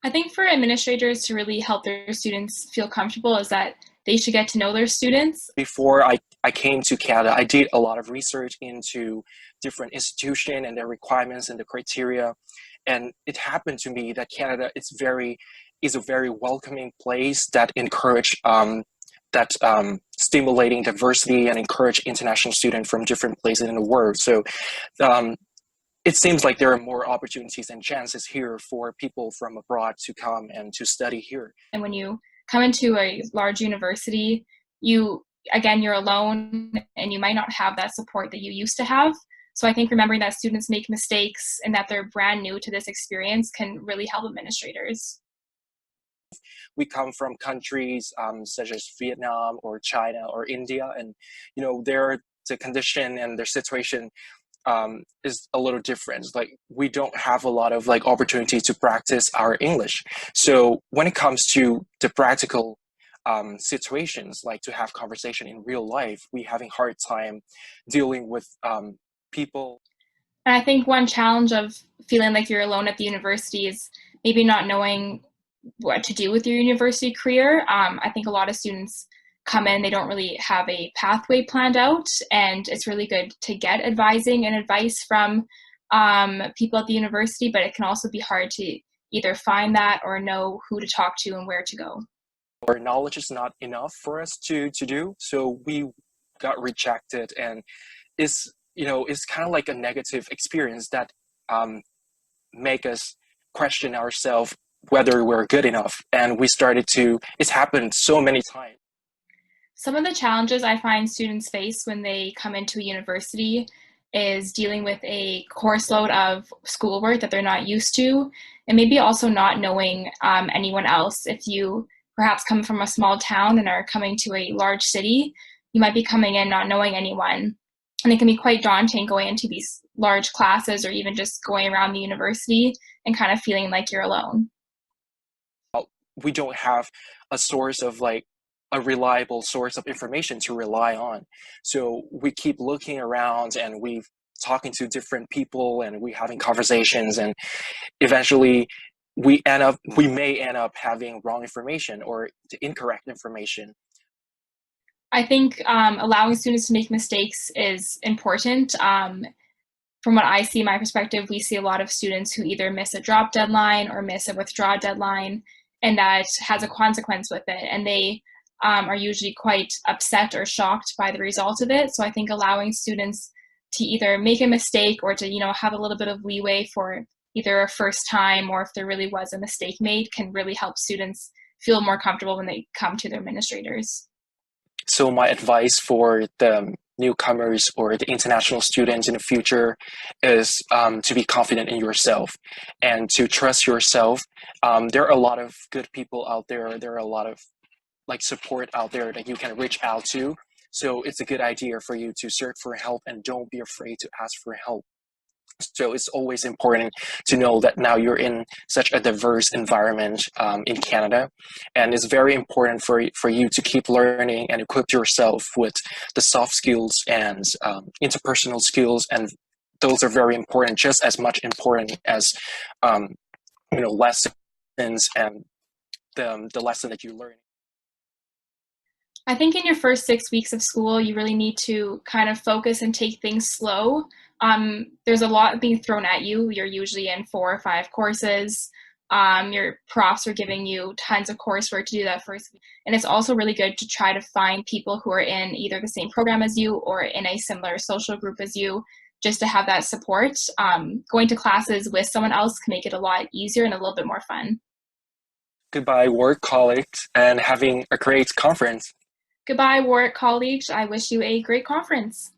I think for administrators to really help their students feel comfortable is that they should get to know their students. Before I came to Canada, I did a lot of research into different institutions and their requirements and the criteria. And it happened to me that Canada is a very welcoming place that stimulating diversity and encourage international students from different places in the world. So um, it seems like there are more opportunities and chances here for people from abroad to come and to study here. And when you come into a large university, you're alone and you might not have that support that you used to have. So I think remembering that students make mistakes and that they're brand new to this experience can really help administrators. We come from countries such as Vietnam or China or India, and the condition and their situation is a little different. Like we don't have a lot of like opportunity to practice our English. So when it comes to the practical situations, like to have conversation in real life, we having hard time dealing with people. And I think one challenge of feeling like you're alone at the university is maybe not knowing what to do with your university career. I think a lot of students come in, they don't really have a pathway planned out, and it's really good to get advising and advice from people at the university, but it can also be hard to either find that or know who to talk to and where to go. Our knowledge is not enough for us to do, so we got rejected, and it's kind of like a negative experience that make us question ourselves whether we're good enough. And it's happened so many times. Some of the challenges I find students face when they come into a university is dealing with a course load of schoolwork that they're not used to, and maybe also not knowing anyone else. If you perhaps come from a small town and are coming to a large city, you might be coming in not knowing anyone. And it can be quite daunting going into these large classes or even just going around the university and kind of feeling like you're alone. We don't have a source of like a reliable source of information to rely on. So we keep looking around and we talking to different people and we having conversations, and eventually we may end up having wrong information or the incorrect information. I think allowing students to make mistakes is important. From what I see, my perspective, we see a lot of students who either miss a drop deadline or miss a withdraw deadline, and that has a consequence with it. And they are usually quite upset or shocked by the result of it. So I think allowing students to either make a mistake or to, have a little bit of leeway for either a first time or if there really was a mistake made can really help students feel more comfortable when they come to their administrators. So my advice for the newcomers or the international students in the future is to be confident in yourself and to trust yourself. There are a lot of good people out there. There are a lot of like support out there that you can reach out to. So it's a good idea for you to search for help and don't be afraid to ask for help. So it's always important to know that now you're in such a diverse environment in Canada, and it's very important for you to keep learning and equip yourself with the soft skills and interpersonal skills, and those are very important, just as much important as lessons and the lesson that you learn. I think in your first 6 weeks of school, you really need to kind of focus and take things slow. There's a lot being thrown at you. You're usually in 4 or 5 courses. Your profs are giving you tons of coursework to do that first week. And it's also really good to try to find people who are in either the same program as you or in a similar social group as you, just to have that support. Going to classes with someone else can make it a lot easier and a little bit more fun. Goodbye, work colleagues, and having a great conference. Goodbye, WARUCC colleagues. I wish you a great conference.